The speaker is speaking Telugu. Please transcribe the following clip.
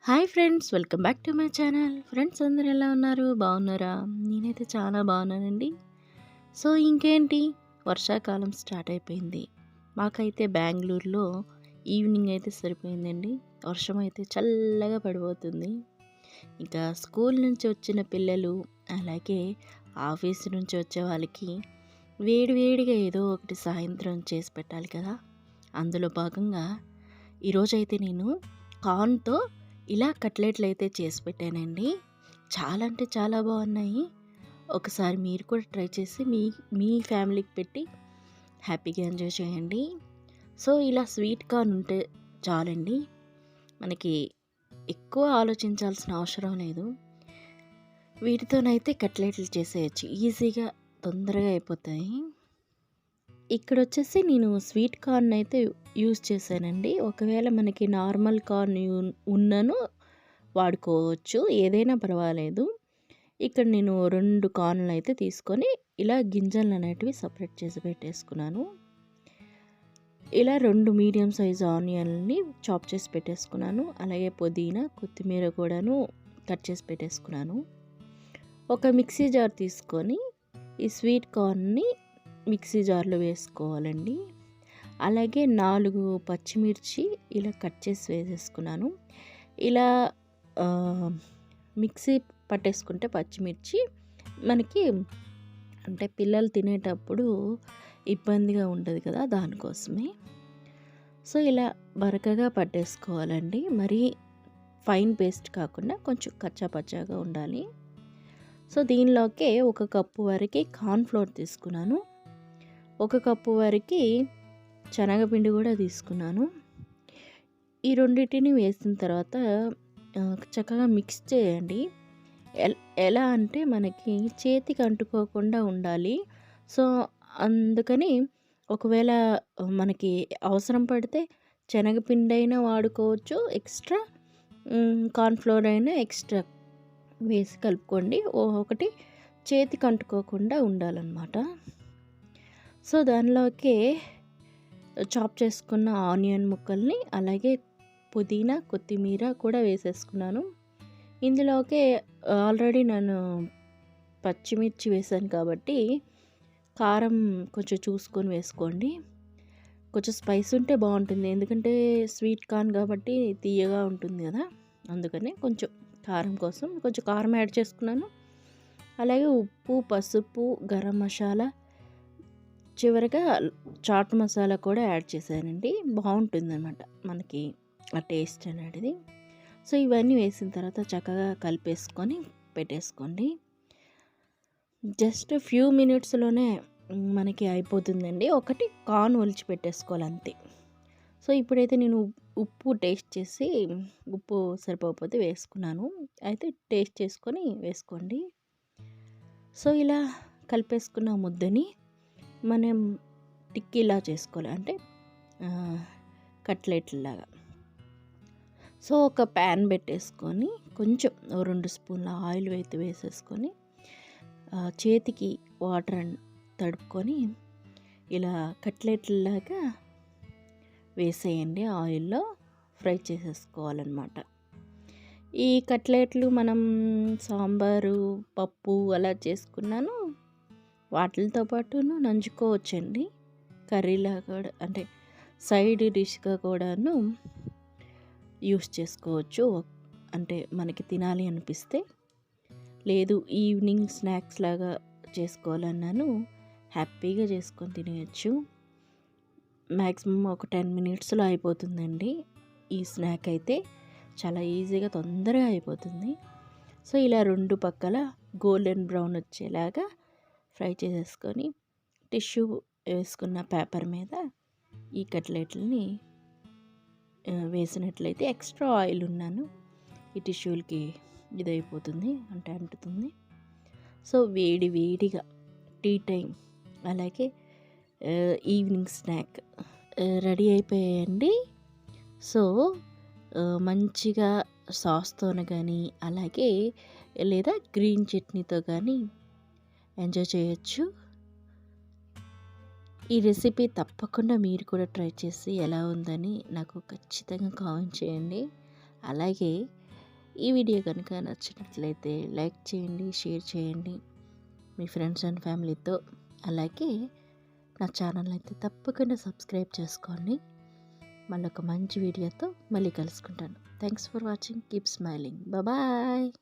Hi friends, welcome back to my channel. Friends అందరూ ఎలా ఉన్నారు? బాగున్నారా? నేనైతే చాలా బాగున్నానండి. సో ఇంకేంటి, వర్షాకాలం స్టార్ట్ అయిపోయింది. మాకైతే బెంగళూరులో ఈవినింగ్ అయితే సరిపోయిందండి. వర్షం అయితే చల్లగా పడిపోతుంది. ఇంకా స్కూల్ నుంచి వచ్చిన పిల్లలు, అలాగే ఆఫీస్ నుంచి వచ్చే వాళ్ళకి వేడివేడిగా ఏదో ఒకటి సాయంత్రం చేసి పెట్టాలి కదా. అందులో భాగంగా ఈరోజైతే నేను కార్న్తో ఇలా కట్లెట్లు అయితే చేసి పెట్టానండి. చాలా అంటే చాలా బాగున్నాయి. ఒకసారి మీరు కూడా ట్రై చేసి మీ ఫ్యామిలీకి పెట్టి హ్యాపీగా ఎంజాయ్ చేయండి. సో ఇలా స్వీట్ కార్న్ ఉంటే చాలండి, మనకి ఎక్కువ ఆలోచించాల్సిన అవసరం లేదు. వీటితోనైతే కట్లెట్లు చేసేయచ్చు, ఈజీగా తొందరగా అయిపోతాయి. ఇక్కడ వచ్చేసి నేను స్వీట్ కార్న్ అయితే యూజ్ చేశానండి. ఒకవేళ మనకి నార్మల్ కార్న్ ఉన్నను వాడుకోవచ్చు, ఏదైనా పర్వాలేదు. ఇక్కడ నేను 2 కార్న్లు అయితే తీసుకొని ఇలా గింజలు అనేటివి సపరేట్ చేసి పెట్టేసుకున్నాను. ఇలా 2 మీడియం సైజ్ ఆనియన్ని చాప్ చేసి పెట్టేసుకున్నాను. అలాగే పుదీనా, కొత్తిమీర కూడాను కట్ చేసి పెట్టేసుకున్నాను. ఒక మిక్సీ జార్ తీసుకొని ఈ స్వీట్ కార్న్ని మిక్సీ జార్లో వేసుకోవాలండి. అలాగే 4 పచ్చిమిర్చి ఇలా కట్ చేసి వేసేసుకున్నాను. ఇలా మిక్సీ పట్టేసుకుంటే పచ్చిమిర్చి మనకి అంటే పిల్లలు తినేటప్పుడు ఇబ్బందిగా ఉండదు కదా, దానికోసమే. సో ఇలా బరకగా పట్టేసుకోవాలండి. మరీ ఫైన్ పేస్ట్ కాకుండా కొంచెం కచ్చాపచ్చాగా ఉండాలి. సో దీనిలోకే 1 కప్పు వరకు కార్న్ఫ్లోర్ తీసుకున్నాను. 1 కప్పు వరకు శనగపిండి కూడా తీసుకున్నాను. ఈ రెండింటిని వేసిన తర్వాత చక్కగా మిక్స్ చేయండి. ఎలా అంటే మనకి చేతికి అంటుకోకుండా ఉండాలి. సో అందుకని ఒకవేళ మనకి అవసరం పడితే శనగపిండి అయినా వాడుకోవచ్చు, ఎక్స్ట్రా కార్న్ఫ్లోర్ అయినా ఎక్స్ట్రా వేసి కలుపుకోండి. ఒకటి చేతికి అంటుకోకుండా ఉండాలన్నమాట. సో దానిలోకి చాప్ చేసుకున్న ఆనియన్ ముక్కల్ని, అలాగే పుదీనా, కొత్తిమీర కూడా వేసేసుకున్నాను. ఇందులోకి ఆల్రెడీ నేను పచ్చిమిర్చి వేసాను కాబట్టి కారం కొంచెం చూసుకొని వేసుకోండి. కొంచెం స్పైస్ ఉంటే బాగుంటుంది, ఎందుకంటే స్వీట్ కార్న్ కాబట్టి తీయగా ఉంటుంది కదా, అందుకని కొంచెం కారం కోసం కొంచెం కారం యాడ్ చేసుకున్నాను. అలాగే ఉప్పు, పసుపు, గరం మసాలా, చివరిగా చాట్ మసాలా కూడా యాడ్ చేశానండి. బాగుంటుంది అన్నమాట మనకి ఆ టేస్ట్ అనేది. సో ఇవన్నీ వేసిన తర్వాత చక్కగా కలిపేసుకొని పెట్టేసుకోండి. జస్ట్ ఫ్యూ మినిట్స్లోనే మనకి అయిపోతుందండి. ఒకటి కార్న్ ఒలిచి పెట్టేసుకోవాలి అంతే. సో ఇప్పుడైతే నేను ఉప్పు టేస్ట్ చేసి, ఉప్పు సరిపోకపోతే వేసుకున్నాను. అయితే టేస్ట్ చేసుకొని వేసుకోండి. సో ఇలా కలిపేసుకున్న ముద్దని మనం టిక్కీలా చేసుకోవాలి, అంటే కట్లెట్లాగా. సో ఒక ప్యాన్ పెట్టేసుకొని కొంచెం 2 స్పూన్ల ఆయిల్ అయితే వేసేసుకొని చేతికి వాటర్ తడుపుకొని ఇలా కట్లెట్లాగా వేసేయండి. ఆయిల్లో ఫ్రై చేసేసుకోవాలన్నమాట. ఈ కట్లెట్లు మనం సాంబారు, పప్పు అలా చేసుకున్నాను, వాటితో పాటును నంచుకోవచ్చండి. కర్రీలా కూడా, అంటే సైడ్ డిష్గా కూడాను యూస్ చేసుకోవచ్చు. అంటే మనకి తినాలి అనిపిస్తే, లేదు ఈవినింగ్ స్నాక్స్ లాగా చేసుకోవాలన్నాను, హ్యాపీగా చేసుకొని తినేయచ్చు. మ్యాక్సిమం ఒక 10 మినిట్స్లో అయిపోతుందండి. ఈ స్నాక్ అయితే చాలా ఈజీగా తొందరగా అయిపోతుంది. సో ఇలా 2 పక్కల గోల్డెన్ బ్రౌన్ వచ్చేలాగా ఫ్రై చేసేసుకొని టిష్యూ వేసుకున్న పేపర్ మీద ఈ కట్లెట్లని వేసినట్లయితే ఎక్స్ట్రా ఆయిల్ ఉన్నాను ఈ టిష్యూలకి ఇదైపోతుంది, అంటే అంటుతుంది. సో వేడి వేడిగా టీ టైం, అలాగే ఈవినింగ్ స్నాక్ రెడీ అయిపోయాయండి. సో మంచిగా సాస్తోన కానీ, అలాగే లేదా గ్రీన్ చట్నీతో కానీ ఎంజాయ్ చేయొచ్చు. ఈ రెసిపీ తప్పకుండా మీరు కూడా ట్రై చేసి ఎలా ఉందని నాకు ఖచ్చితంగా కామెంట్ చేయండి. అలాగే ఈ వీడియో కనుక నచ్చినట్లయితే లైక్ చేయండి, షేర్ చేయండి మీ ఫ్రెండ్స్ అండ్ ఫ్యామిలీతో. అలాగే నా ఛానల్ అయితే తప్పకుండా సబ్స్క్రైబ్ చేసుకోండి. మళ్ళీ ఒక మంచి వీడియోతో మళ్ళీ కలుసుకుంటాను. Thanks for watching. Keep smiling. Bye.